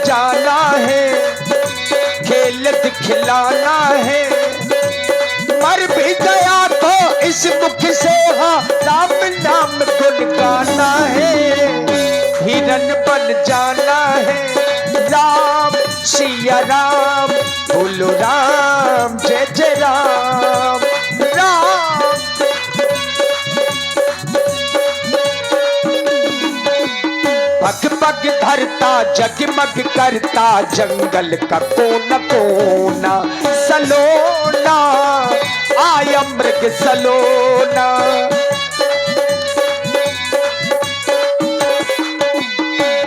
जाना है, खेल दिखलाना है। मर भी गया तो इस मुख से हाँ राम नाम गुन गाना है। हिरन बन जाना है, राम सिया राम, बोलो राम जय जय राम राम। पग पग धरता जगमग करता जंगल का कोना कोना। सलोना आया मृग सलोना।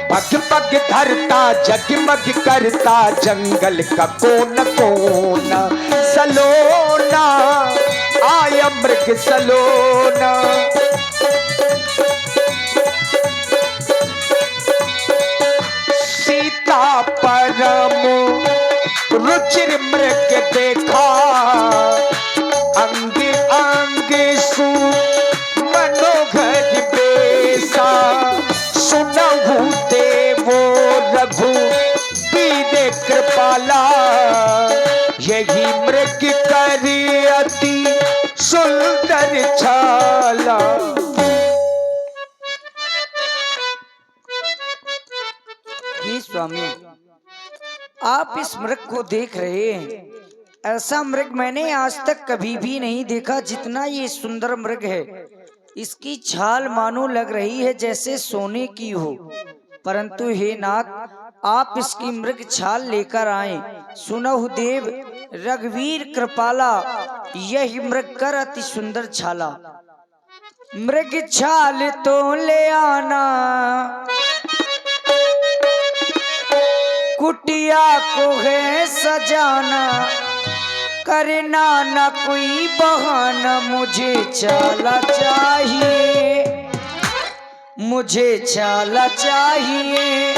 पग पग धरता जगमग करता जंगल का कोना कोना। सलोना आया मृग सलोना। परम रुचिर मृग देखा, अंग अंग सु मनोहर बेसा। सुनहु देवो रघु बीर कृपाला, यही मृग करी अति सुंदर छाला। हे स्वामी, आप इस मृग को देख रहे हैं, ऐसा मृग मैंने आज तक कभी भी नहीं देखा जितना ये सुंदर मृग है। इसकी छाल मानो लग रही है जैसे सोने की हो। परंतु हे नाथ, आप इसकी मृग छाल लेकर आए। सुनहु देव रघुवीर कृपाला, यही मृग कर अति सुंदर छाला। मृग छाल तो ले आना, कुटिया को है सजाना। करना न कोई बहाना, मुझे छाला चाहिए, मुझे छाला चाहिए।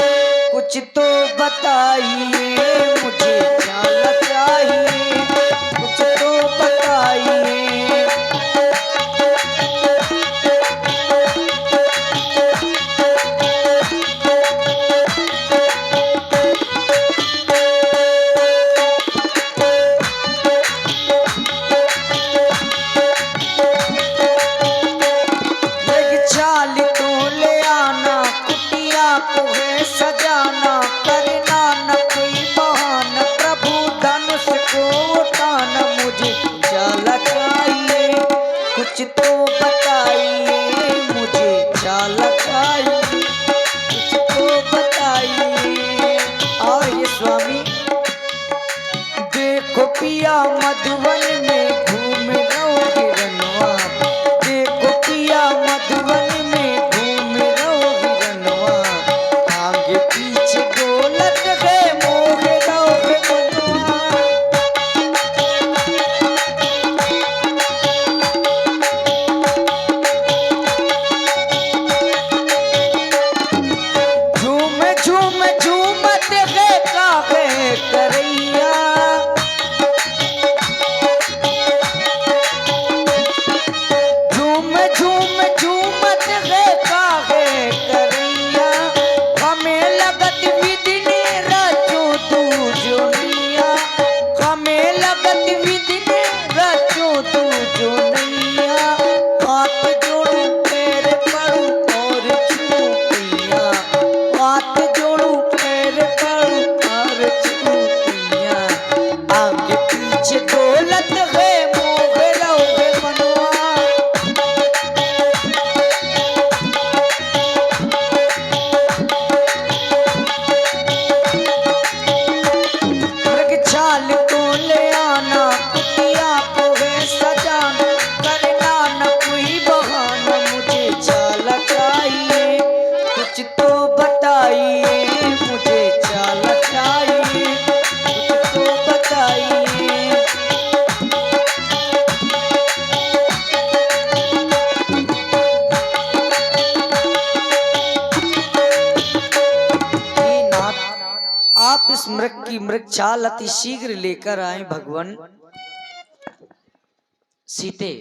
कुछ तो बताइए, मुझे छाला चाहिए, कुछ तो बताइए। सजाना, करना न कोई बहाना। प्रभु धनुष को उठाना, मुझे छाला चाहिए, कुछ तो बताइए, मुझे छाला चाहिए, कुछ तो बताइए। और ये स्वामी देखो पिया मधुवन में घूम रहो हिरनवा। देखो पिया मधुवन में घूम रहो हिरनवा। आगे पीछे डोलत है मोह रहो मनवा। झूम झूम झूमत है काहे करैया। झूम झूम झूमत है काहे करैया। हमें लगत विधि ने रचो तू जोनिया। हमें लगत विधि ने रचो तू जोनिया। हाथ जोड़ू पैर पड़ू और छूपिया। हाथ जोड़ू पैर पड़ू और छूपिया। आगे पीछे डोलत है मोह रहो मनवा। मृग छाल तो ले आना, कुटिया को है सजाना। करना न कोई बहाना, मुझे छाला चाहिए, कुछ तो बताइए, मुझे छाला चाहिए, कुछ तो बताइए। हे नाथ, आप इस मृग की मृग छाल अति शीघ्र लेकर आए। भगवान सीते,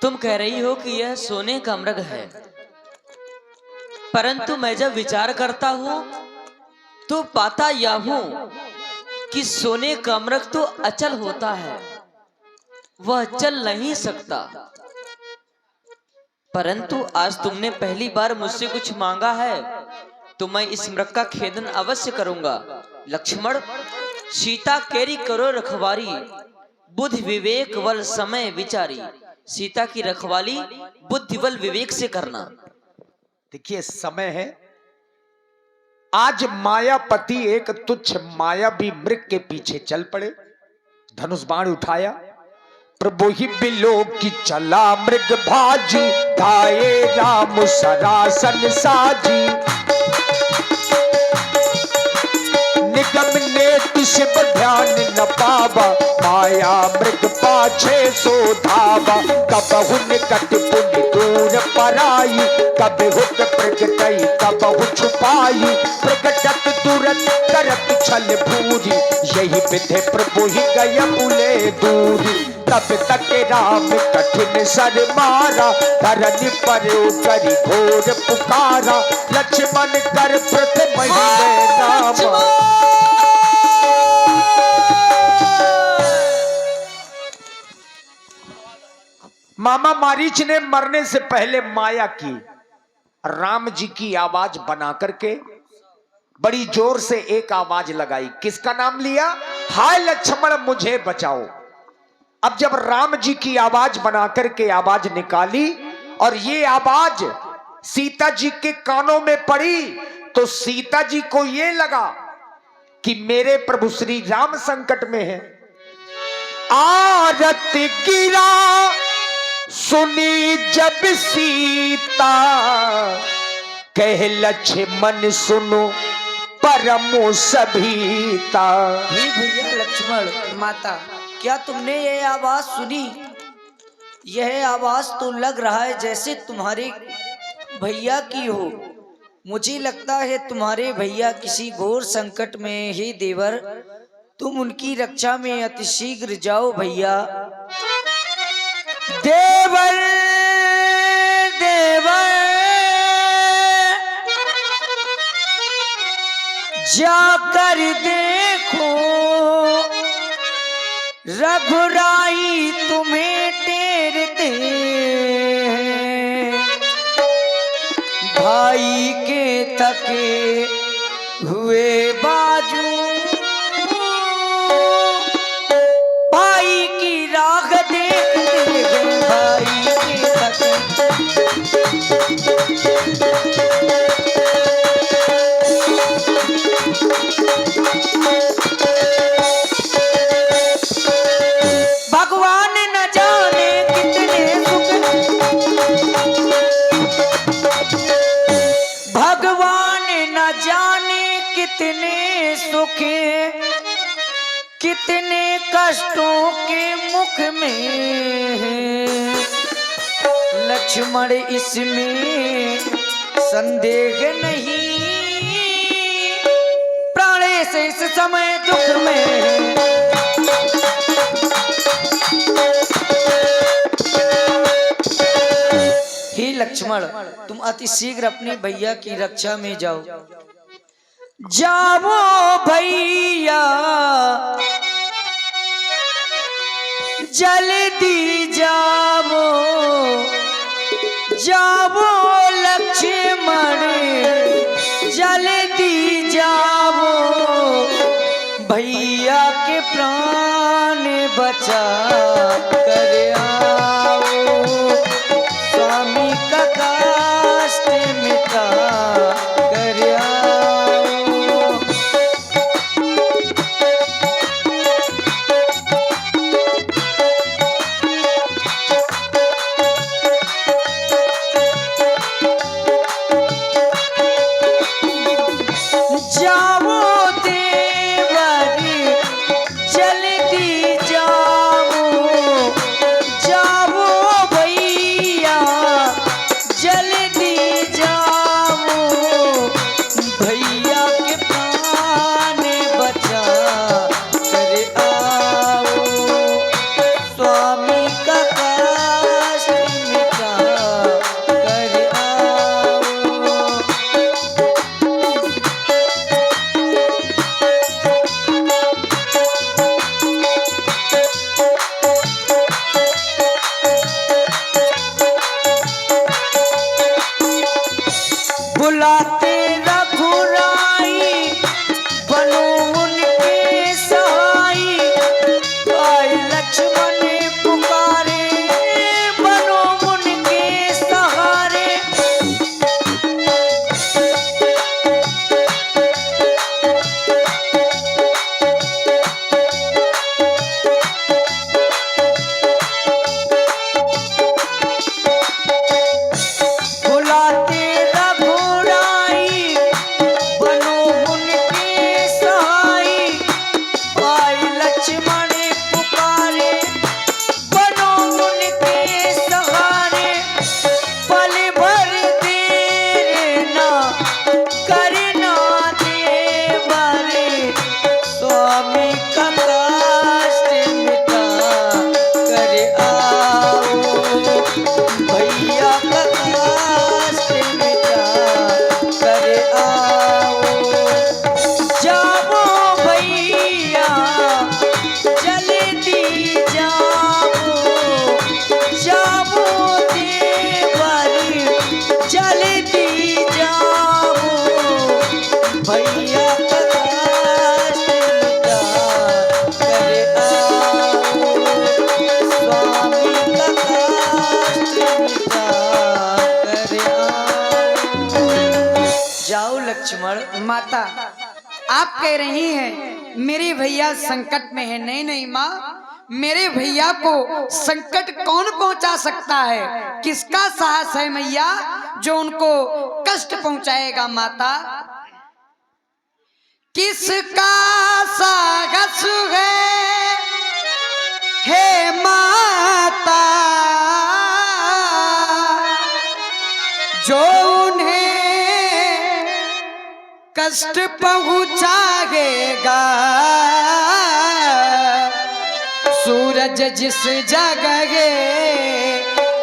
तुम कह रही हो कि यह सोने का मृग है, परंतु मैं जब विचार करता हूँ तो पाता यह हूँ कि सोने का मृग तो अचल होता है, वह चल नहीं सकता। परंतु आज तुमने पहली बार मुझसे कुछ मांगा है तो मैं इस मृग का खेदन अवश्य करूंगा। लक्ष्मण, सीता केरी करो रखवारी, बुद्धि विवेक वल समय विचारी। सीता की रखवाली बुद्धि बल विवेक से करना। देखिए समय है, आज मायापति एक तुच्छ मायावी मृग के पीछे चल पड़े, धनुष बाण उठाया, प्रभु ही बिलो की चला मृग भाजी, धाये राम सरासन साजी। निगम ने तिसब ध्यान न पावा, माया मृग पाछे सो धावा। कबहु निकट पुनि दूर पराई, कबहु प्रगटई कबहु छुपाई। प्रगटत तुरंत करत छल भूरी, यही विधि प्रभु ही गय बुले दूरी। तब तक राम कठिन सर मारा, धरनी पर करी घोर पुकारा। लक्ष्मण कर प्रथम ही नाम, मामा मारीच ने मरने से पहले माया की राम जी की आवाज बना करके बड़ी जोर से एक आवाज लगाई। किसका नाम लिया? हाय लक्ष्मण मुझे बचाओ। अब जब राम जी की आवाज बना करके आवाज निकाली और ये आवाज सीता जी के कानों में पड़ी तो सीता जी को ये लगा कि मेरे प्रभु श्री राम संकट में है। आरत गिरा सुनी जब सीता, कह लक्ष्मण सुनो परमो सभीता। हे भैया लक्ष्मण माता, क्या तुमने यह आवाज सुनी? यह आवाज तो लग रहा है जैसे तुम्हारे भैया की हो। मुझे लगता है तुम्हारे भैया किसी घोर संकट में। हे देवर, तुम उनकी रक्षा में अतिशीघ्र जाओ भैया। देवर देवर जाकर देखो, रघुराई तुम्हें टेरते हैं। भाई के थके हुए बाजू, भाई की राग देखते हैं। भाई के थके भगवान न जाने कितने सुख, भगवान न जाने कितने सुख, कितने कष्टों के मुख में। लक्ष्मण इसमें संदेह नहीं, प्राणेश इस समय दुख में। हे लक्ष्मण, तुम अति शीघ्र अपने भैया की रक्षा में जाओ। जाओ भैया जल्दी जाओ, जाओ लक्ष्मण जल्दी जाओ। भैया के प्राण बचा कर आओ, स्वामी का कष्ट मिटा कर आओ। लक्ष्मण। माता, आप कह रही हैं मेरे भैया संकट में है। नहीं नहीं माँ, मेरे भैया को संकट कौन पहुंचा सकता है? किसका साहस है मैया जो उनको कष्ट पहुंचाएगा? माता, किसका साहस है माता जो उन्हें कष्ट पहुंचाएगा? सूरज जिस जगह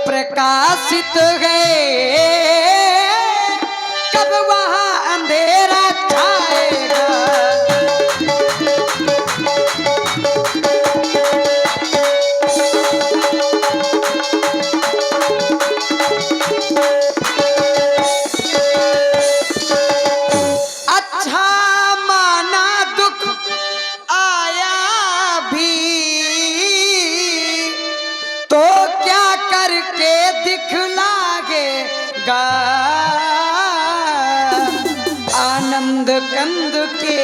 प्रकाशित है, कब वहां अंधेरा छाएगा? अच्छा माना दुख आया भी तो क्या करके दिखलाएगा? आनंद कंद के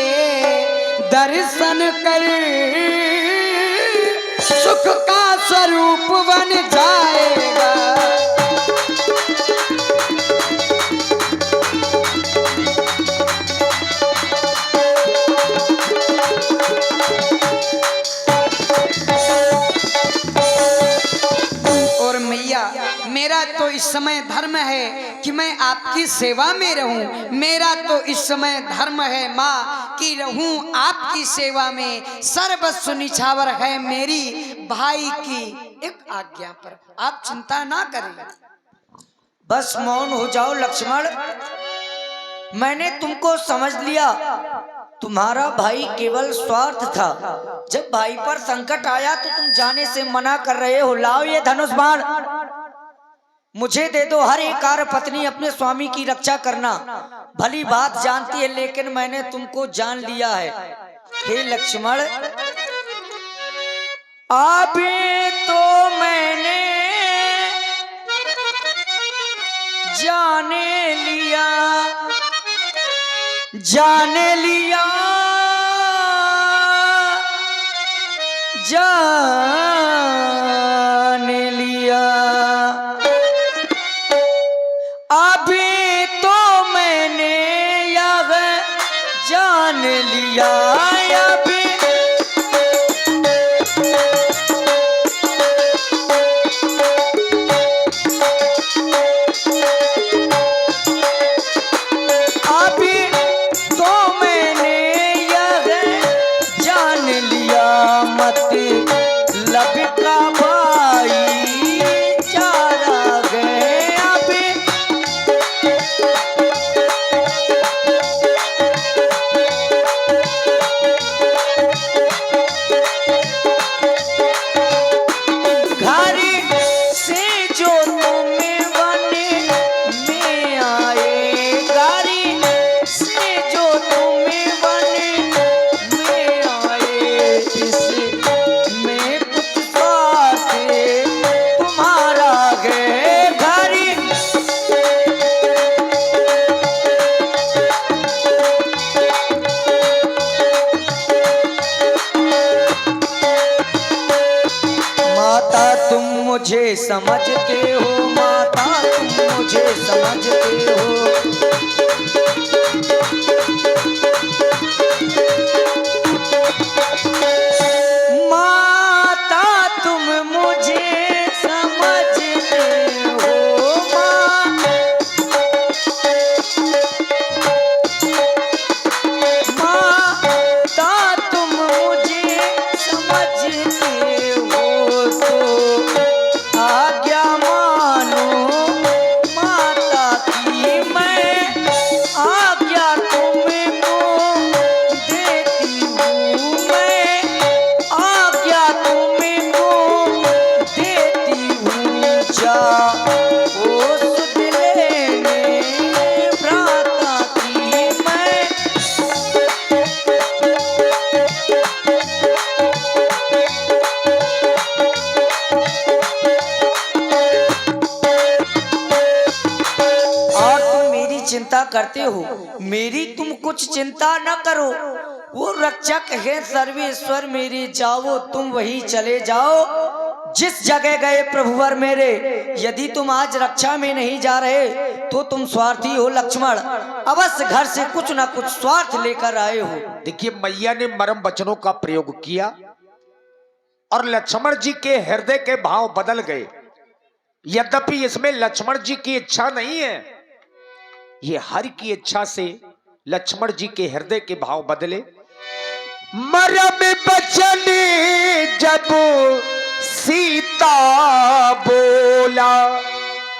दर्शन कर सुख का स्वरूप बन जाएगा। और मैया, मेरा तो इस समय धर्म है कि मैं आपकी सेवा में रहूं। मेरा तो इस समय धर्म है माँ कि रहूं आपकी सेवा में। सर्वस्व निछावर है मेरी भाई की एक आज्ञा पर। आप चिंता ना करें। बस मौन हो जाओ लक्ष्मण, मैंने तुमको समझ लिया। तुम्हारा भाई केवल स्वार्थ था। जब भाई पर संकट आया तो तुम जाने से मना कर रहे हो। लाओ ये धनुष बाण, मुझे दे दो। हर एक कार्य पत्नी अपने स्वामी की रक्षा करना भली बात जानती है, लेकिन मैंने तुमको जान लिया है। हे लक्ष्मण, अभी तो मैंने जाने लिया, जाने लिया, जाने लिया। अभी तो मैंने यह जान लिया, अभी लबिका भाई चारा गए। अभी घर से जो तुम्हें बने में आए, गाड़ी से जो तुम्हें बने में आए, इस मुझे समझते हो माता, तुम मुझे समझते हो। माता तुम मुझे समझते हो, माता तुम मुझे समझते हो। तो आज्ञा मानो माता की, मैं चिंता करते हो, मेरी तुम कुछ चिंता न करो। वो रक्षक है सर्वेश्वर मेरे, जाओ तुम वही चले जाओ जिस जगह गए प्रभुवर मेरे। यदि तुम आज रक्षा में नहीं जा रहे तो तुम स्वार्थी हो लक्ष्मण, अवश्य घर से कुछ ना कुछ स्वार्थ लेकर आए हो। देखिए मैया ने मरम वचनों का प्रयोग किया और लक्ष्मण जी के हृदय के भाव बदल गए। यद्यपि इसमें लक्ष्मण जी की इच्छा नहीं है, ये हरि की इच्छा से लक्ष्मण जी के हृदय के भाव बदले। मरम बचन जब सीता बोला,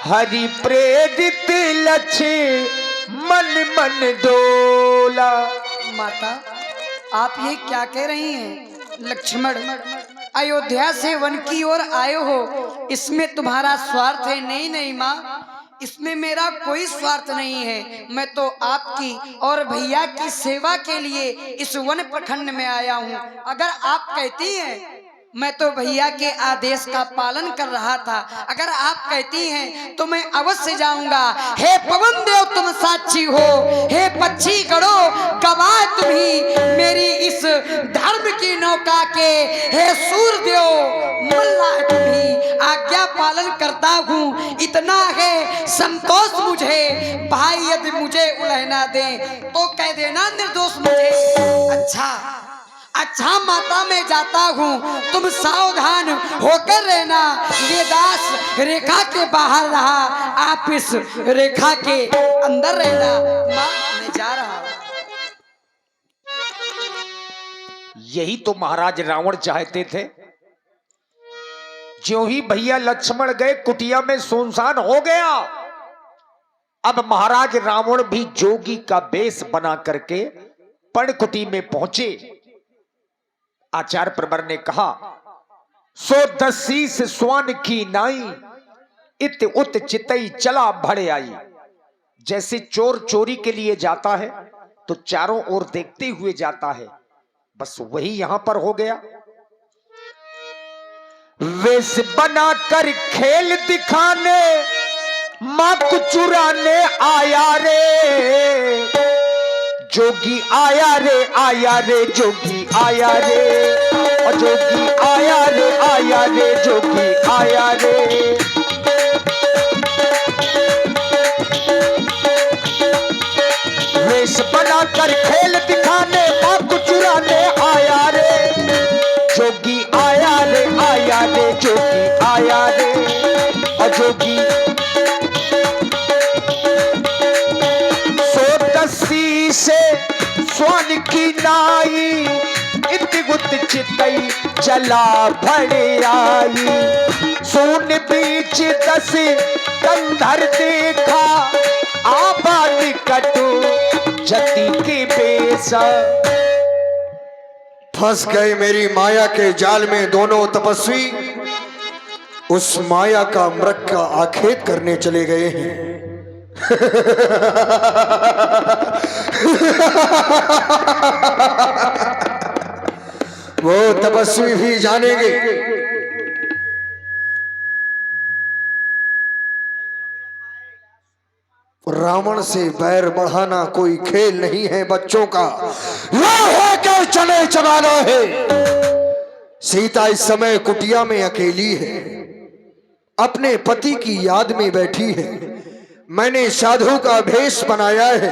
हरि प्रेरित लक्ष्मण मन डोला। माता आप ये क्या कह रही हैं? लक्ष्मण अयोध्या से वन की ओर आए हो, इसमें तुम्हारा स्वार्थ है? नहीं नहीं माँ, इसमें मेरा कोई स्वार्थ नहीं है। मैं तो आपकी और भैया की सेवा के लिए इस वन प्रखंड में आया हूँ। अगर आप कहती हैं, मैं तो भैया के आदेश का पालन कर रहा था, अगर आप कहती हैं तो मैं अवश्य जाऊंगा। हे पवन देव तुम साक्षी हो, हे पक्षी गणो गवाह तुम्ही मेरी इस धर्म की नौका के, हे सूर्य देव मल्ला तुम्ही आज्ञा पालन करता हूँ। इतना है संतोष मुझे, भाई यदि मुझे उलहना दे तो कह देना निर्दोष मुझे। अच्छा माता मैं जाता हूँ, तुम सावधान होकर रहना। ये दास रेखा के बाहर रहा, आप इस रेखा के अंदर रहना। माँ मैं जा रहा हूँ। यही तो महाराज रावण चाहते थे। ज्यों ही भैया लक्ष्मण गए, कुटिया में सुनसान हो गया। अब महाराज रावण भी जोगी का वेश बना करके पर्णकुटी में पहुंचे। आचार्य प्रवर ने कहा, सो दसीस स्वान की नाई, इत उत चितई चला भड़े आई। जैसे चोर चोरी के लिए जाता है तो चारों ओर देखते हुए जाता है, बस वही यहां पर हो गया। वेश बनाकर खेल दिखाने मां को चुराने आया रे, जोगी आया रे जोगी आया रे, और जोगी आया रे जोगी आया रे। वेश बनाकर खेल दिखाने मां को चुराने आया रे, जोगी आया रे जोगी आया रे, और जोगी से स्वान की नाई, इत गुत चितई चला भड़े आई। सोन बीच दस कंधर देखा, आबाद कटो जति के बेसा। फंस गए मेरी माया के जाल में दोनों तपस्वी, उस माया का मृग का आखेट करने चले गए हैं। वो तपस्वी भी जानेंगे रावण से बैर बढ़ाना कोई खेल नहीं है बच्चों का, लोहे के चने चबाना है। सीता इस समय कुटिया में अकेली है, अपने पति की याद में बैठी है। मैंने साधु का भेष बनाया है,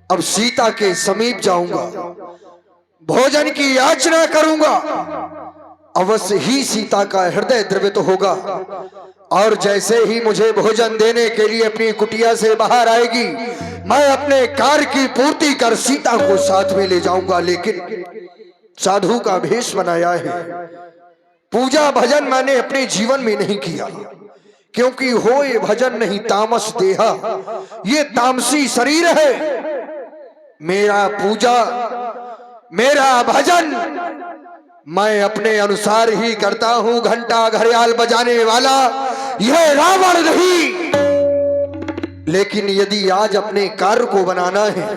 अब सीता के समीप जाऊंगा, भोजन की याचना करूंगा, अवश्य ही सीता का हृदय द्रवित होगा। और जैसे ही मुझे भोजन देने के लिए अपनी कुटिया से बाहर आएगी, मैं अपने कार्य की पूर्ति कर सीता को साथ में ले जाऊंगा। लेकिन साधु का भेष बनाया है, पूजा भजन मैंने अपने जीवन में नहीं किया, क्योंकि हो ये भजन नहीं तामस देहा, ये तामसी शरीर है। मेरा पूजा मेरा भजन मैं अपने अनुसार ही करता हूं। घंटा घड़ियाल बजाने वाला यह रावण नहीं। लेकिन यदि आज अपने कार्य को बनाना है,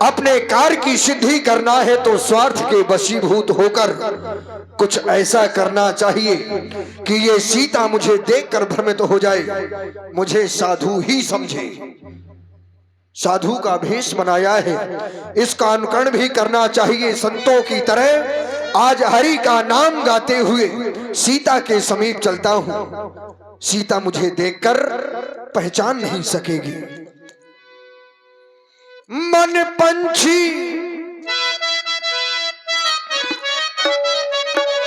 अपने कार्य की सिद्धि करना है, तो स्वार्थ के वशीभूत होकर कुछ ऐसा करना चाहिए कि ये सीता मुझे देखकर भ्रमित हो जाए, मुझे साधु ही समझे। साधु का भेष बनाया है, इसका अनुकरण भी करना चाहिए संतों की तरह। आज हरि का नाम गाते हुए सीता के समीप चलता हूं। सीता मुझे देखकर पहचान नहीं सकेगी। मन पंछी,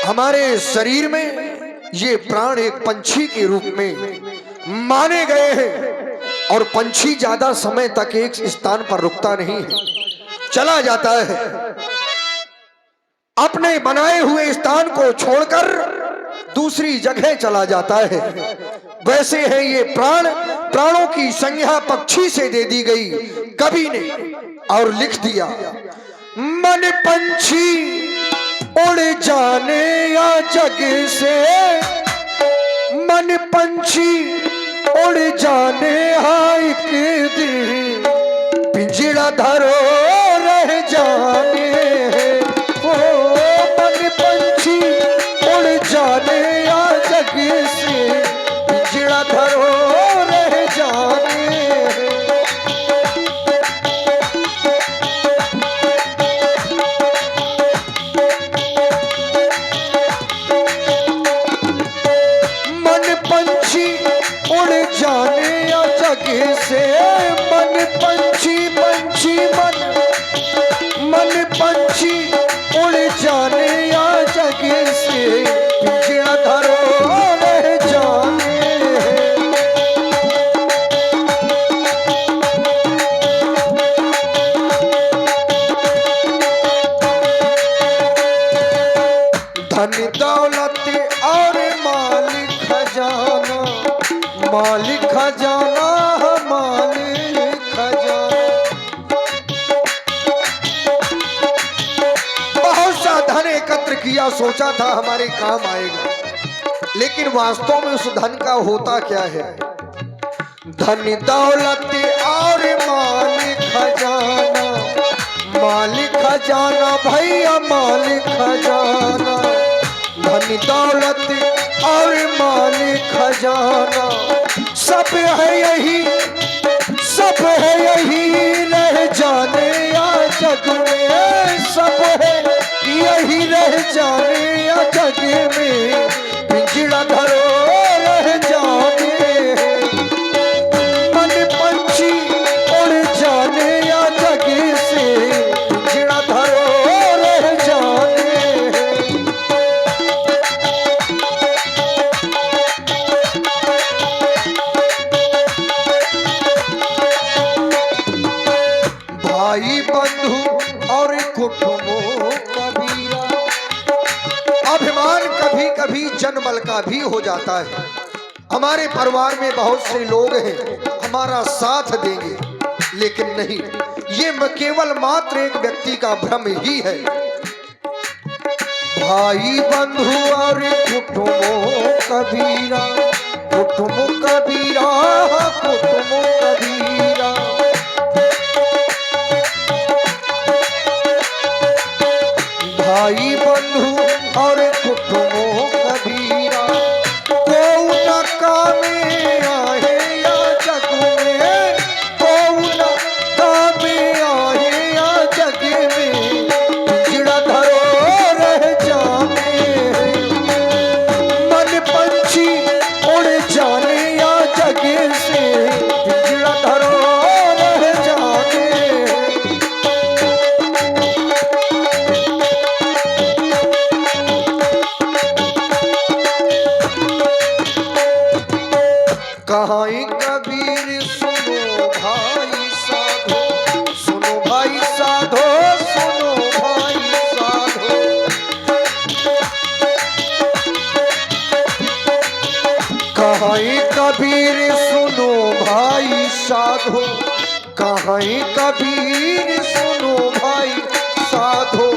हमारे शरीर में ये प्राण एक पंछी के रूप में माने गए हैं, और पंछी ज्यादा समय तक एक स्थान पर रुकता नहीं है, चला जाता है, अपने बनाए हुए स्थान को छोड़कर दूसरी जगह चला जाता है। वैसे है ये प्राण, प्राणों की संज्ञा पक्षी से दे दी गई कवि ने और लिख दिया, मन पंछी उड़ जाने या जग से, मन पंछी उड़ जाने हाँ एक दिन, पिंजड़ा धरो रह जाने, ओ मन पंछी उड़ जाने या जग से, पिंजड़ा धरो रह जाने। मन पंछी उड़ जाने या जग से, मन पंछी पंछी मन पंछी उड़ जाने या जग से, पिंजड़ा धरो रह जाने। धन दौलत और मालिक खजाना, मालिक खजाना, मालिक खजाना। बहुत सा धन एकत्र किया, सोचा था हमारे काम आएगा, लेकिन वास्तव में उस धन का होता क्या है? धन दौलत और मालिक खजाना, मालिक खजाना भैया मालिक खजाना, धन दौलत और मालिक खजाना, सब है यही, सब है यही रह जाने या जग में, सब है यही रह जाने या जग में, पिंजड़ा धरो रह जाने। मन पंछी उड़ जाने या जग से, पिंजड़ा धरो रह जाने। भाई बंधु और कुटुंबों कबीरा, अभिमान कभी कभी जनबल का भी हो जाता है। हमारे परिवार में बहुत से लोग हैं, हमारा साथ देंगे, लेकिन नहीं, ये केवल मात्र एक व्यक्ति का भ्रम ही है। भाई बंधु और कुटुंबों कबीरा, कुटुंब कबीरा, कुटुंब कबीरा। भाई बंधु और कुटुंबों कबीरा, को न कामे आए या जग में, को न कामे आए या जग में, पिंजड़ा धरो रह जाने। मन पंछी उड़ जाने या जग से, पिंजड़ा धरो रह जाने। कहाँ कबीर सुनो भाई साधो, सुनो भाई साधो, सुनो भाई साधो। कहाँ कबीर सुनो भाई साधो, कहाँ कबीर सुनो भाई साधो।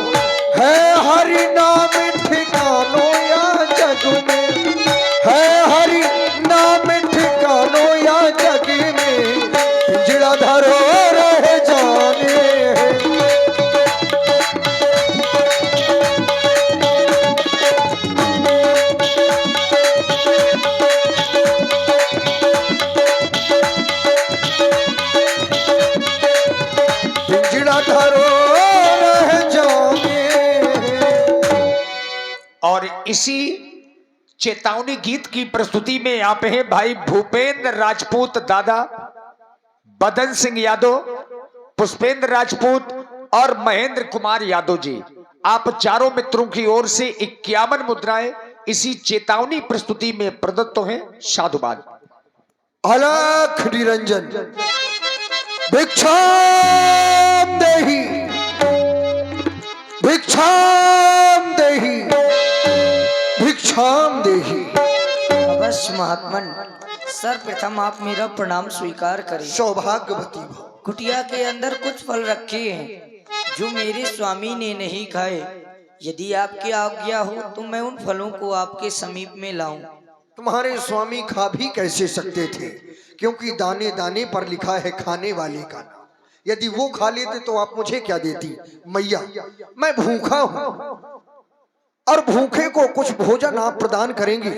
है हरि नाम ठिकानो या जग में, है हरि नाम ठिकानो या जग में, पिंजड़ा धरो रह जाने। निराधारो रह जाओगे। और इसी चेतावनी गीत की प्रस्तुति में यहाँ पे है भाई भूपेंद्र राजपूत दादा, बदन सिंह यादव, पुष्पेंद्र राजपूत और महेंद्र कुमार यादव जी। आप चारों मित्रों की ओर से 51 मुद्राएं इसी चेतावनी प्रस्तुति में प्रदत्त हैं। साधुवाद। अलख निरंजन भिक्षाम देहि, भिक्षाम देहि, भिक्षाम देहि। अवश्य महात्मन, सर्वप्रथम आप मेरा प्रणाम स्वीकार करें। सौभाग्यवती भव। कुटिया के अंदर कुछ फल रखे हैं जो मेरे स्वामी ने नहीं खाए। यदि आपकी आज्ञा हो तो मैं उन फलों को आपके समीप में लाऊं। तुम्हारे स्वामी खा भी कैसे सकते थे, क्योंकि दाने दाने पर लिखा है खाने वाले का नाम। यदि वो खा लेते तो आप मुझे क्या देती। मैया, मैं भूखा हूं और भूखे को कुछ भोजन आप प्रदान करेंगे,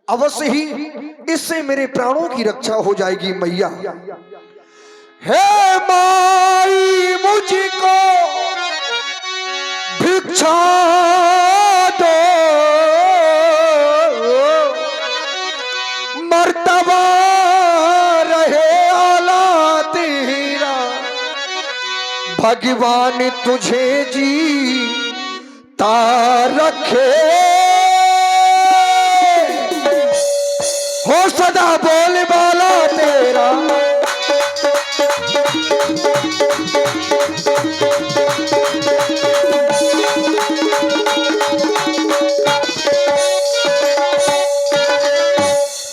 अवश्य ही इससे मेरे प्राणों की रक्षा हो जाएगी। मैया, हे माई मुझको भिक्षा दो, मर्तबा रहे आला तेरा, भगवान तुझे जी ता रखे, हो सदा बोल बाला तेरा।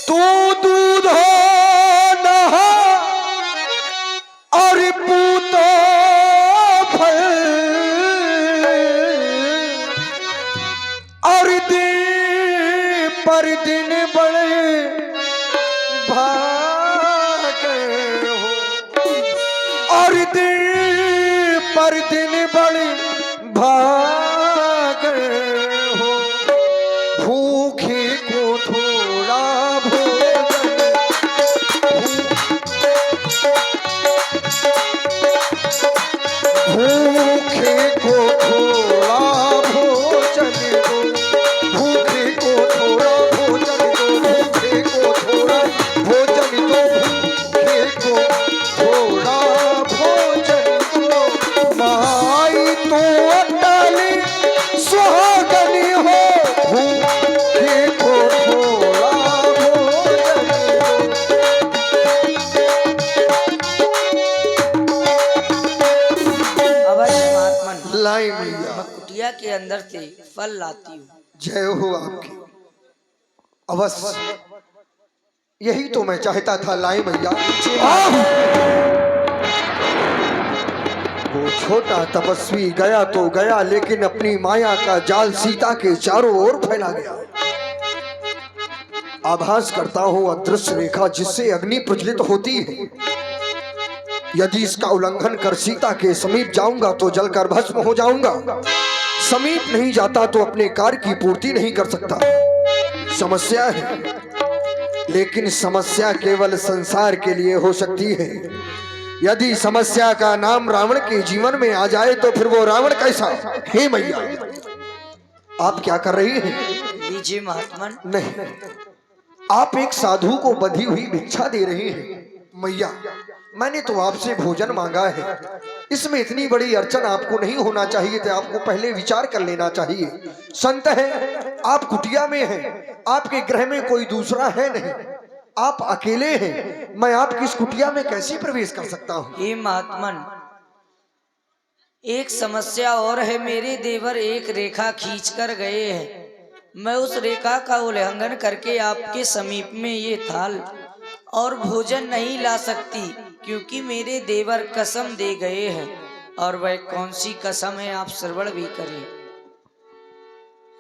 तू दूध हो नहा और पूतो फल, और दिन पर दिन बड़े भागे हो, और दिन पर दिन बड़े भागे हो, भूखे को थोड़ा भोजन, भूखे को थोड़ा भोजन दो, भूखे को थोड़ा भोजन दो, भूखे को थोड़ा भोजन दो, भूखे को थोड़ा भोजन दो। माई तो अटली सुहागनी हो, भूखे को थोड़ा भोजन दो। अवश्य महात्मन, लाई मैया, मैं कुटिया के अंदर से फल लाती हूँ। जय हो आपकी। अवश्य यही तो मैं चाहता था। लाई मैया। वो छोटा तपस्वी गया तो गया, लेकिन अपनी माया का जाल सीता के चारों ओर फैला गया। आभास करता हूं अदृश्य रेखा जिससे अग्नि प्रज्वलित होती है। यदि इसका उल्लंघन कर सीता के समीप जाऊंगा तो जलकर भस्म हो जाऊंगा। समीप नहीं जाता तो अपने कार्य की पूर्ति नहीं कर सकता। समस्या है, लेकिन समस्या केवल संसार के लिए हो सकती है। यदि समस्या का नाम रावण के जीवन में आ जाए तो फिर वो रावण कैसा। हे मैया, आप क्या कर रही हैं? लीजिए महात्मन। नहीं, आप एक साधु को बंधी हुई भिक्षा दे रही हैं। मैया, मैंने तो आपसे भोजन मांगा है, इसमें इतनी बड़ी अड़चन आपको नहीं होना चाहिए था। आपको पहले विचार कर लेना चाहिए। संत है, आप कुटिया में हैं, आपके गृह में कोई दूसरा है नहीं, आप अकेले हैं। मैं आपकी इस कुटिया में कैसे प्रवेश कर सकता हूँ? हे महात्मन, एक समस्या और है। मेरे देवर एक रेखा खींच कर गए हैं। मैं उस रेखा का उल्लंघन करके आपके समीप में ये थाल और भोजन नहीं ला सकती, क्योंकि मेरे देवर कसम दे गए हैं। और वह कौन सी कसम है, आप श्रवण भी करें।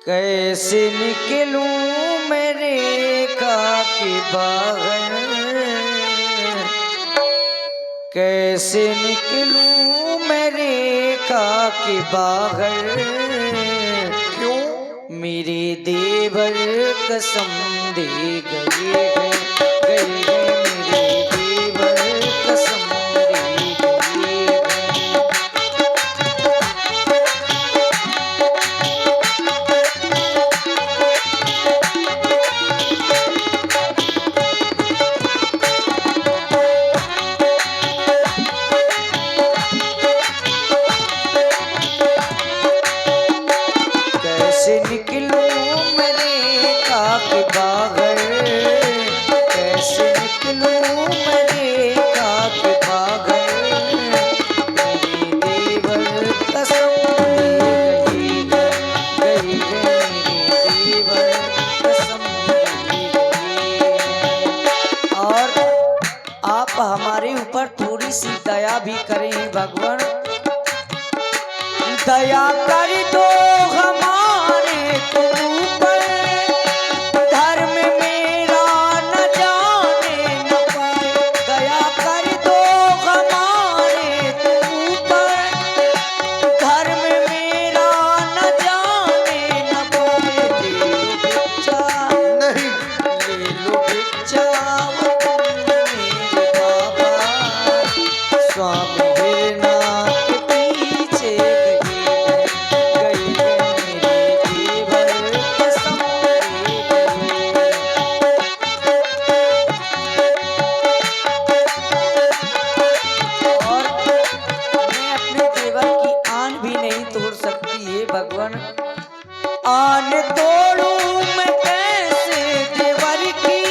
कैसे निकलूं मैं रेखा के बाहर, कैसे निकलूं मैं रेखा के बाहर, क्यों? मेरे देवर कसम दे गए हैं, गए हैं, मेरे देवर कसम दे गए हैं। दया कर दो हमारे तो ऊपर, धर्म मेरा न जाने न पाए। दया कर दो हमारे तो ऊपर, धर्म मेरा न जाने न पाए। ले लो भिक्षा, नहीं, ले लो भिक्षा वो तुम मेरे बाबा, स्वामी हिरनाथ के पीछे गए मेरे देवर कसम दे गए। और मैं अपने देवर की आन भी नहीं तोड़ सकती है भगवान। आन तोड़ूं मैं कैसे देवर की,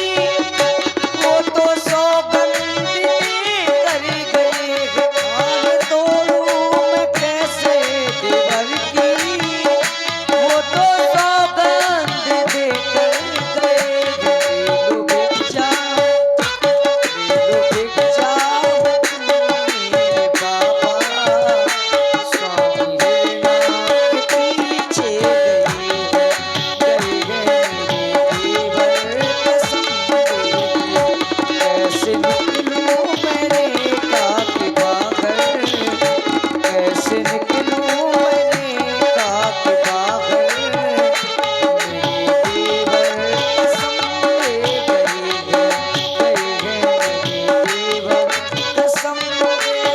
वो तो सौगंध देकर गए। आन तोड़ूं मैं कैसे देवर की, वो तो सौगंध देकर गए। ले लो भिक्षा, ले लो भिक्षा वो तुम मेरे बाबा, स्वामी हिरनाथ के पीछे गए मेरे देवर कसम दे। कैसे निकलूं मैं रेखा के बाहर, कैसे निकलूं मैं रेखा के बाहर, मेरे देवर कसम दे गए मेरे देवर कसम दे गए।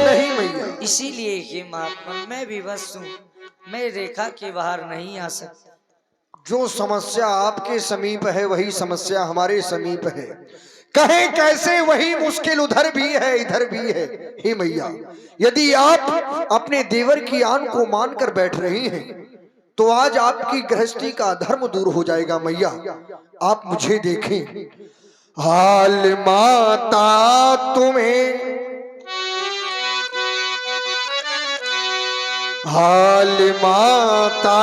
नहीं मैया। इसीलिए ये महात्मा मैं भी बस हूँ, मैं रेखा के बाहर नहीं आ सकता। जो समस्या आपके समीप है वही समस्या हमारे समीप है। कहें कैसे वही मुश्किल उधर भी है इधर भी है। हे मैया, यदि आप अपने देवर की आन को मानकर बैठ रही हैं तो आज आपकी गृहस्थी का धर्म दूर हो जाएगा। मैया आप मुझे देखें, हाल माता तुम्हें, हाल माता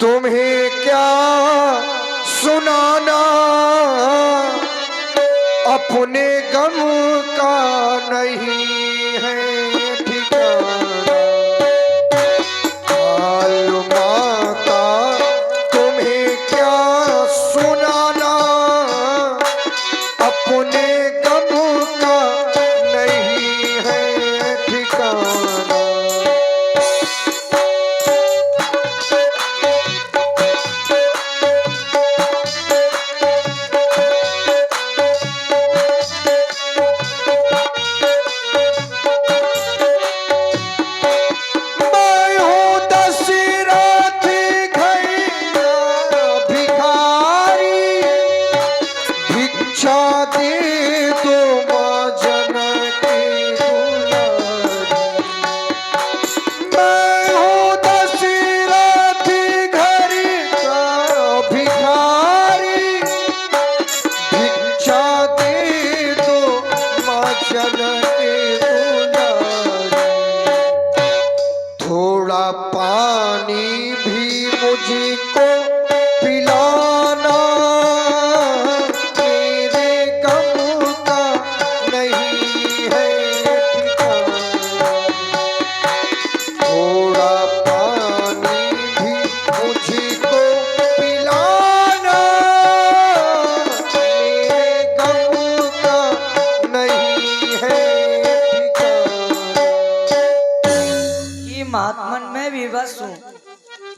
तुम्हें क्या सुनाना, अपने गम का नहीं है ठिकाना। हाल माता तुम्हें क्या सुनाना, अपने गम का नहीं है ठिकाना।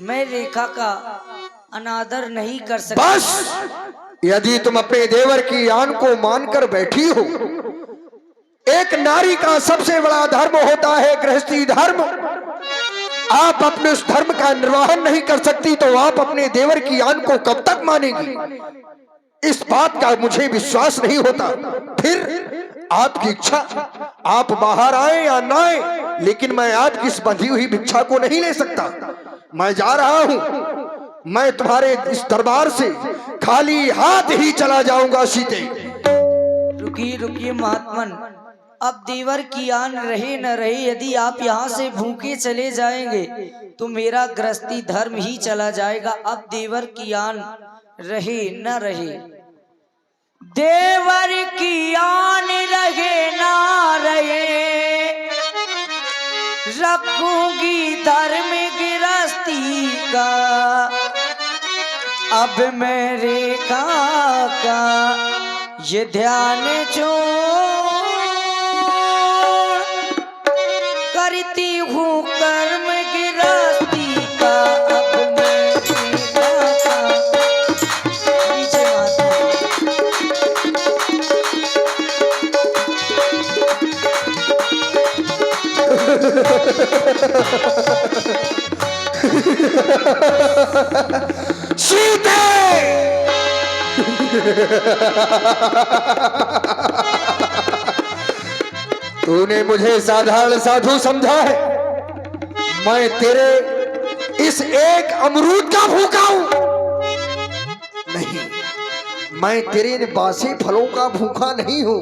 मैं रेखा का अनादर नहीं कर सकती। बस यदि तुम अपने देवर की आन को मानकर बैठी हो, एक नारी का सबसे बड़ा धर्म होता है गृहस्थी धर्म। आप अपने उस धर्म का निर्वहन नहीं कर सकती तो आप अपने देवर की आन को कब तक मानेंगी? इस बात का मुझे विश्वास नहीं होता। फिर आपकी इच्छा, आप बाहर आए या ना आए, लेकिन मैं आपकी इस बंधी हुई भिक्षा को नहीं ले सकता। मैं जा रहा हूं, मैं तुम्हारे इस दरबार से खाली हाथ ही चला जाऊंगा। सीते रुकिए रुकिए महात्मन, अब देवर की आन रहे न रहे, यदि आप यहाँ से भूखे चले जाएंगे तो मेरा गृहस्थी धर्म ही चला जाएगा। अब देवर की आन रहे न रहे, देवर की आन रहे ना रहे, रखूंगी धर्म गिरस्ती का, अब मैं रेखा का ये ध्यान जो करती हूँ कर्म गिरस्ती का, अब मैं रेखा का। नीचे माता सीते तूने मुझे साधारण साधु समझा है। मैं तेरे इस एक अमरूद का भूखा हूं। नहीं, मैं तेरे इन बासी फलों का भूखा नहीं हूं।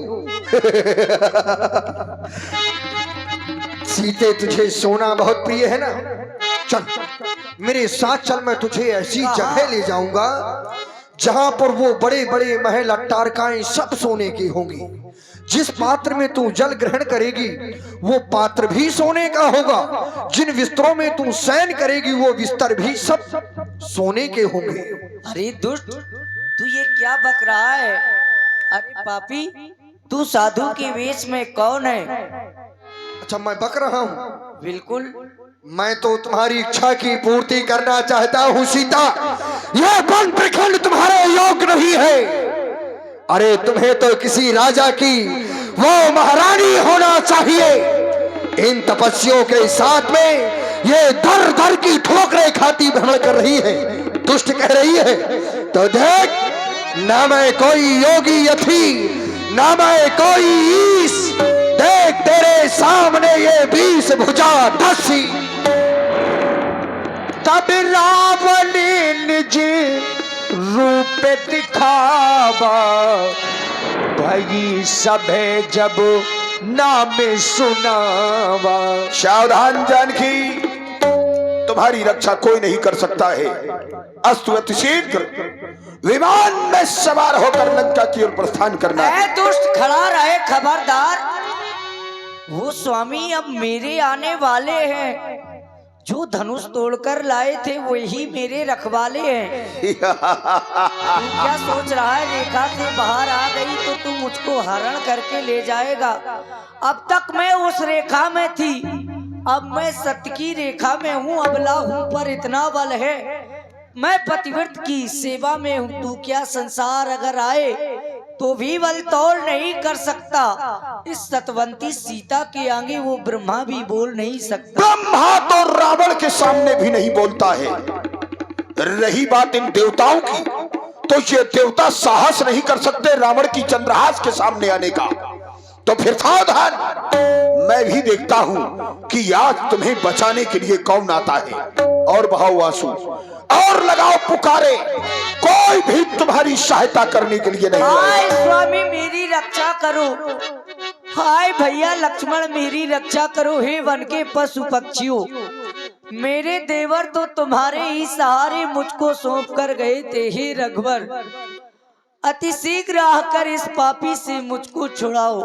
सीते, तुझे सोना बहुत प्रिय है ना? चल मेरे साथ चल, मैं तुझे ऐसी जगह ले जाऊंगा जहां पर वो बड़े बड़े महल अट्टारकाएं सब सोने की होंगी। जिस पात्र में तू जल ग्रहण करेगी वो पात्र भी सोने का होगा। जिन बिस्तरों में तू शयन करेगी वो बिस्तर भी सब सोने के होंगे। अरे दुष्ट, तू ये क्या बक रहा है? अरे पापी, तू साधु के वेश में कौन है? अच्छा, मैं बक रहा हूँ? बिल्कुल। मैं तो तुम्हारी इच्छा की पूर्ति करना चाहता हूँ सीता। यह वन प्रखंड तुम्हारे योग्य नहीं है। अरे तुम्हें तो किसी राजा की वो महारानी होना चाहिए। इन तपस्वियों के साथ में ये दर दर की ठोकरें खाती भ्रमण कर रही है, दुष्ट कह रही है। तो देख, ना मैं कोई योगी यथी, ना मैं कोई ईश। देख तेरे सामने ये 20 भुजा दसी। तब रावण निज रूप दिखावा, भई सभे जब नाम सुनावा। सावधान जानकी, तुम्हारी रक्षा कोई नहीं कर सकता है। अस्तु अति शीघ्र विमान में सवार होकर लंका की ओर प्रस्थान करना है। ऐ दुष्ट, खड़ा रहे, खबरदार। वो स्वामी अब मेरे आने वाले हैं। जो धनुष तोड़कर लाए थे वही मेरे रखवाले हैं। तू क्या सोच रहा है? रेखा से बाहर आ गई तो तू मुझको हरण करके ले जाएगा। अब तक मैं उस रेखा में थी, अब मैं सत्य की रेखा में हूँ। अबला हूँ पर इतना बल है, मैं पतिव्रत की सेवा में हूँ। तू क्या संसार अगर आए तो भी बल तोड़ नहीं कर सकता। इस सतवंती सीता के आगे वो ब्रह्मा भी बोल नहीं सकता। ब्रह्मा तो रावण के सामने भी नहीं बोलता है। रही बात इन देवताओं की, तो ये देवता साहस नहीं कर सकते रावण की चंद्रहास के सामने आने का। तो फिर सावधान, मैं भी देखता हूं कि आज तुम्हें बचाने के लिए कौन आता है। और बहाओ आंसू और लगाओ पुकारे, कोई भी तुम्हारी सहायता करने के लिए नहीं हाय आएगा। स्वामी, मेरी रक्षा करो। हाय भैया लक्ष्मण, मेरी रक्षा करो। हे वन के पशु पक्षियों, मेरे देवर तो तुम्हारे ही सहारे मुझको सौंप कर गए थे। हे रघुवर, अति शीघ्र आकर इस पापी से मुझको छुड़ाओ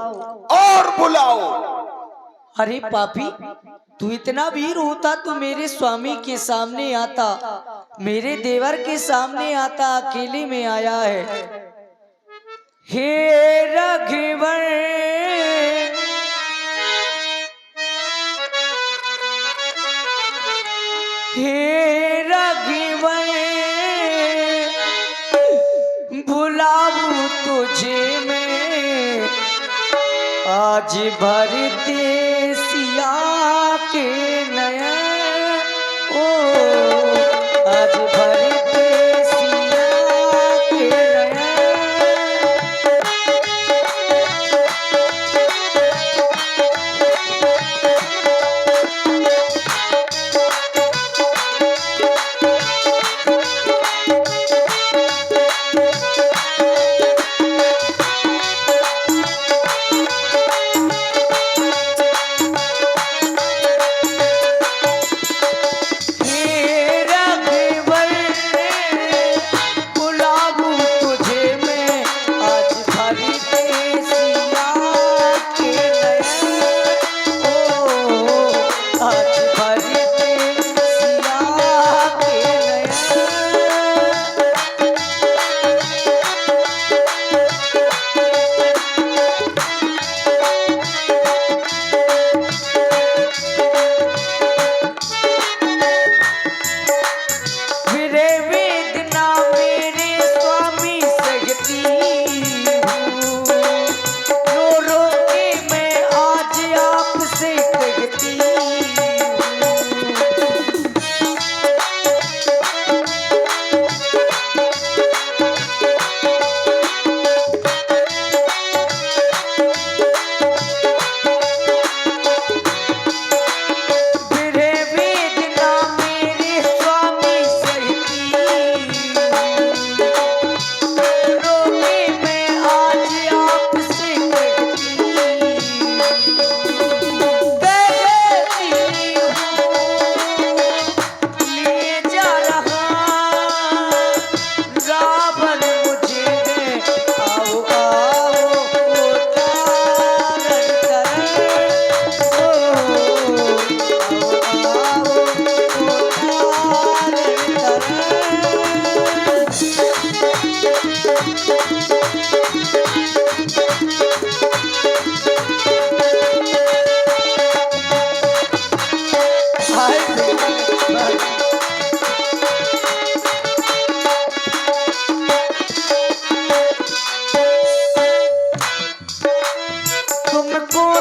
और बुलाओ। अरे पापी, तू इतना वीर होता तो मेरे स्वामी के सामने आता, मेरे देवर के सामने आता। अकेले में आया है। हे रघुवर, हे रघुवर, बुलाऊं तुझे मैं आज भरते सिया के नयन। ओ आज भरते सिया के नयन।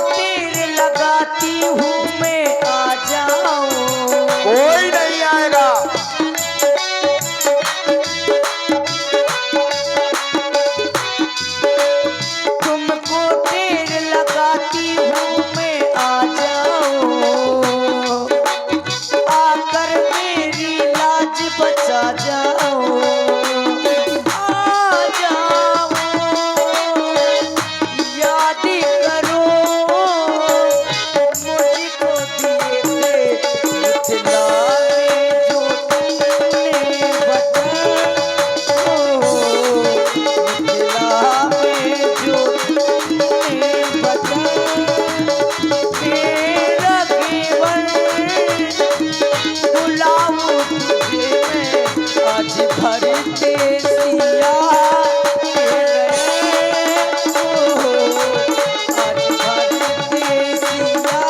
तीर लगाती हूँ मैं, आ जाओ। कोई नहीं आएगा। तुमको तीर लगाती हूँ मैं, आ जाओ। आकर मेरी लाज बचा जाओ, आ जाओ। याद करो मुझको दिए थे मिथिला में जो तुमने बताओ, मिथिला में जो तुमने बताओ। मेरा केवल बुलाऊं तुझे मैं, आज भर देसिया के नए, आज भर देसिया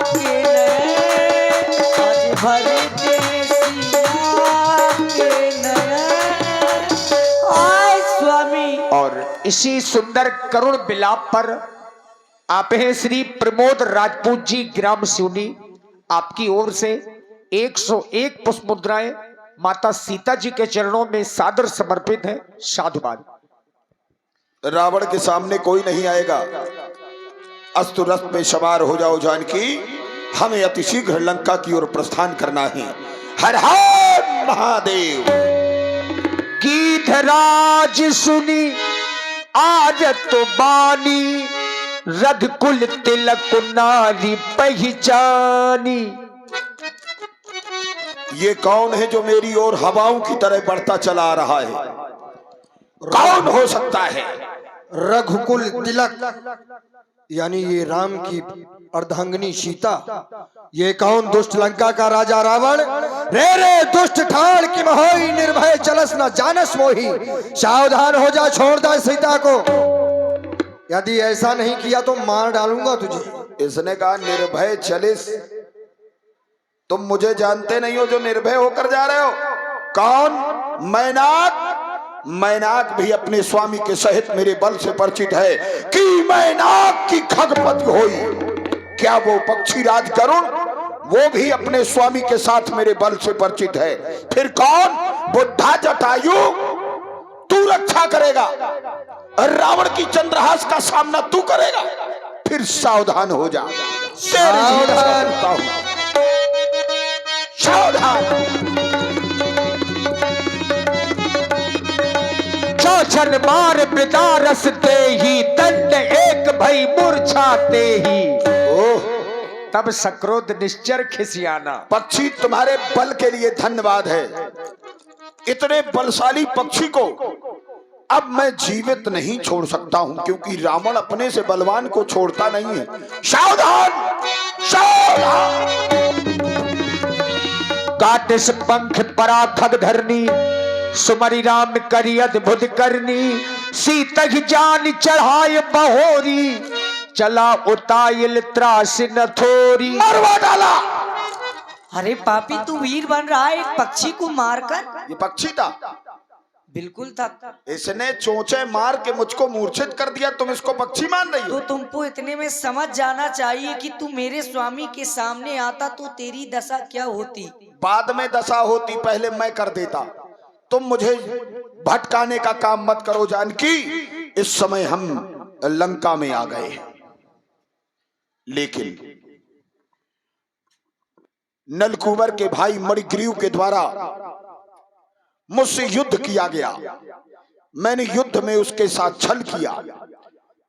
के नए, आज भर देसिया के नए। आय स्वामी। और इसी सुंदर करुण विलाप पर आप हैं श्री प्रमोद राजपूत जी, ग्राम सिवनी। आपकी ओर से 101 पुष्प मुद्राएं माता सीता जी के चरणों में सादर समर्पित है। साधुवाद। रावण के सामने कोई नहीं आएगा। अस्तु रथ में सवार हो जाओ जानकी, हमें अतिशीघ्र लंका की ओर प्रस्थान करना है। हर हर महादेव। गीधराज सुनी आज तो बानी, रघुकुल तिलक नारी पहचानी। ये कौन है जो मेरी ओर हवाओं की तरह बढ़ता चला आ रहा है? कौन हो सकता है? रघुकुल तिलक यानी ये राम की अर्धांगिनी सीता। ये कौन दुष्ट लंका का राजा रावण? रे रे दुष्ट ठाड़ की महोई, निर्भय चलस न जानस मोही। सावधान हो जा, छोड़ दे सीता को। यदि ऐसा नहीं किया तो मार डालूंगा तुझे। इसने कहा निर्भय चलिस। तुम मुझे जानते नहीं हो जो निर्भय होकर जा रहे हो। कौन? मैनाक। मैनाक भी अपने स्वामी के सहित मेरे बल से परिचित है कि मैनाक की खगपति होई। क्या वो पक्षी राज गरुण, वो भी अपने स्वामी के साथ मेरे बल से परिचित है। फिर कौन? बुद्धा जटायु। तू रक्षा करेगा, रावण की चंद्रहास का सामना तू करेगा। फिर सावधान हो जा। सावधान। छन मार बिदारस दे ही, दंड एक भई मूर्छाते ही। ओह, तब सक्रोध निश्चर खिसियाना। पक्षी तुम्हारे बल के लिए धन्यवाद है। इतने बलशाली पक्षी को अब मैं जीवित नहीं छोड़ सकता हूं, क्योंकि रावण अपने से बलवान को छोड़ता नहीं है। सावधान, सावधान। काटिस पंख परा खग धरनी, सुमरि राम करी अद्भुत करनी। सीता ही जान चढ़ाए बहोरी, चला उताइल त्रास न थोरी। मरवा डाला। अरे पापी, तू वीर बन रहा है एक पक्षी को मारकर? ये पक्षी था? बिल्कुल था। इसने चोंचे मार के मुझको मूर्छित कर दिया, तुम इसको पक्षी मान रही हो? तो तुमको इतने में समझ जाना चाहिए कि तू मेरे स्वामी के सामने आता तो तेरी दशा क्या होती। बाद में दशा होती, पहले मैं कर देता। तुम मुझे भटकाने का काम मत करो जानकी। इस समय हम लंका में आ गए, लेकिन नलकूबर के भाई मणिग्रीव के द्वारा मुझसे युद्ध किया गया। मैंने युद्ध में उसके साथ छल किया।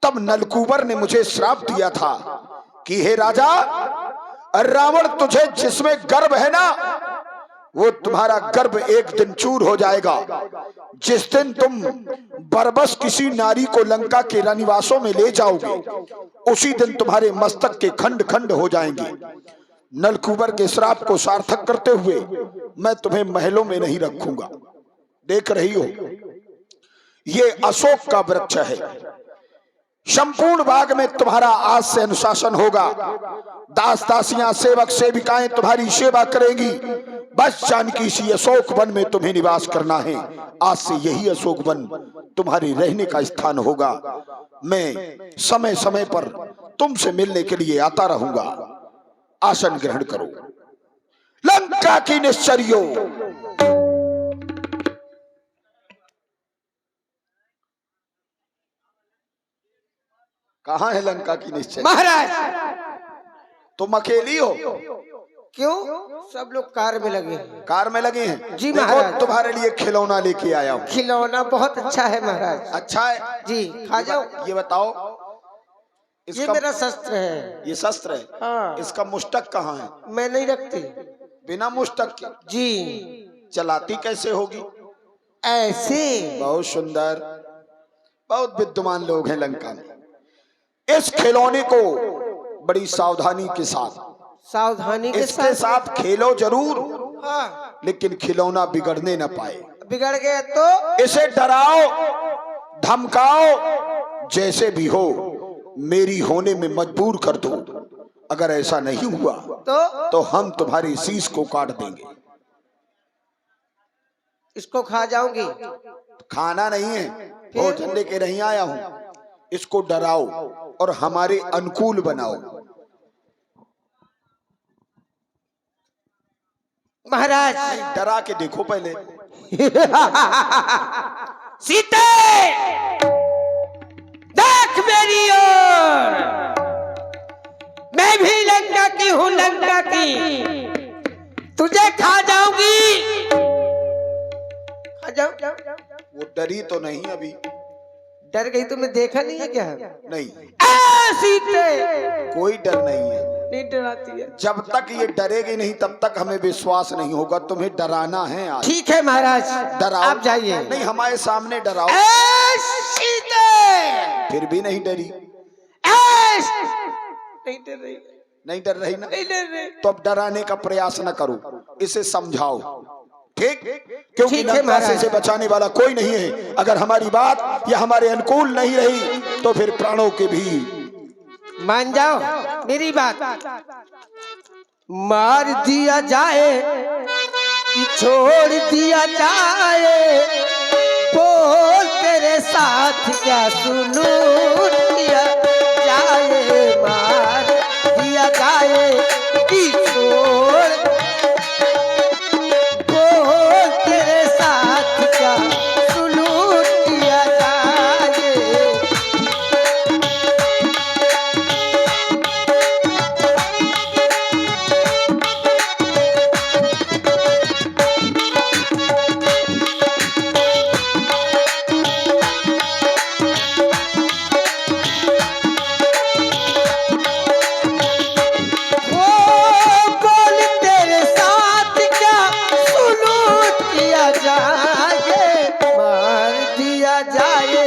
तब नलकूबर ने मुझे श्राप दिया था कि हे राजा, रावण तुझे जिसमें गर्व है ना, वो तुम्हारा गर्भ एक दिन चूर हो जाएगा। जिस दिन तुम बरबस किसी नारी को लंका के रनिवासों में ले जाओगे, उसी दिन तुम्हारे मस्तक के खंड खंड हो जाएंगे। नलकूबर के श्राप को सार्थक करते हुए मैं तुम्हें महलों में नहीं रखूंगा। देख रही हो, ये अशोक का वृक्ष है। संपूर्ण बाग में तुम्हारा आज से अनुशासन होगा। दास दासियां, सेवक सेविकाएं तुम्हारी सेवा करेंगी। बस जानकी इसी अशोक वन में तुम्हें निवास करना है। आज से यही अशोक वन तुम्हारे रहने का स्थान होगा। मैं समय समय पर तुमसे मिलने के लिए आता रहूंगा। आसन ग्रहण करो। लंका की निश्चर्यो। कहाँ है लंका की निश्चय? महाराज। तुम अकेली हो? क्यों? सब लोग कार में लगे हैं। कार में लगे हैं? जी देखो, महाराज। तुम्हारे लिए खिलौना लेके आया हूँ। खिलौना बहुत अच्छा है महाराज। अच्छा है जी, खा जाओ। ये बताओ, ये मेरा शस्त्र है। ये शस्त्र है? हाँ। इसका मुष्टक कहाँ है? मैं नहीं रखती। बिना मुष्टक के जी। चलाती कैसे होगी? ऐसे। बहुत सुंदर, बहुत विद्वान लोग हैं लंका में। इस खिलौने को बड़ी सावधानी के साथ, सावधानी के इसके साथ खेलो जरूर, हाँ। लेकिन खिलौना बिगड़ने न पाए। बिगड़ गया तो इसे डराओ, धमकाओ, जैसे भी हो मेरी होने में मजबूर कर दो। अगर ऐसा नहीं हुआ तो हम तुम्हारी शीश को काट देंगे। इसको खा जाऊंगी। खाना नहीं है, भोजन लेके नहीं आया हूं। इसको डराओ और हमारे अनुकूल बनाओ। महाराज। डरा के देखो पहले। सीते, देख मेरी ओर। मैं भी लंका की हूँ, लंका की। तुझे खा जाऊंगी। खा जाऊं? वो डरी तो नहीं अभी? डर गई? तुम्हें देखा नहीं है क्या? नहीं, सीते। कोई डर नहीं है। नहीं डराती है। जब तक ये डरेगी नहीं तब तक हमें विश्वास नहीं होगा। तुम्हें डराना है आज। ठीक है महाराज, डराओ। आप जाइए। नहीं, हमारे सामने डराओ। सीते। फिर भी नहीं डरी? नहीं डर रही। नहीं डर रही ना? नहीं डर रही। तो अब डराने का प्रयास न करो, इसे समझाओ। ठीक? क्योंकि ठीक है लंका से महाराज। इसे बचाने वाला कोई नहीं है। अगर हमारी बात या हमारे अनुकूल नहीं रही तो फिर प्राणों के भी। मान जाओ मेरी बात। मार दिया जाए कि छोड़ दिया जाए, बोल तेरे साथ क्या सुलूक किया जाए। मार दिया जाए कि छोड़, बोल तेरे साथ क्या सुलूक किया जाए। जाए, मार दिया जाए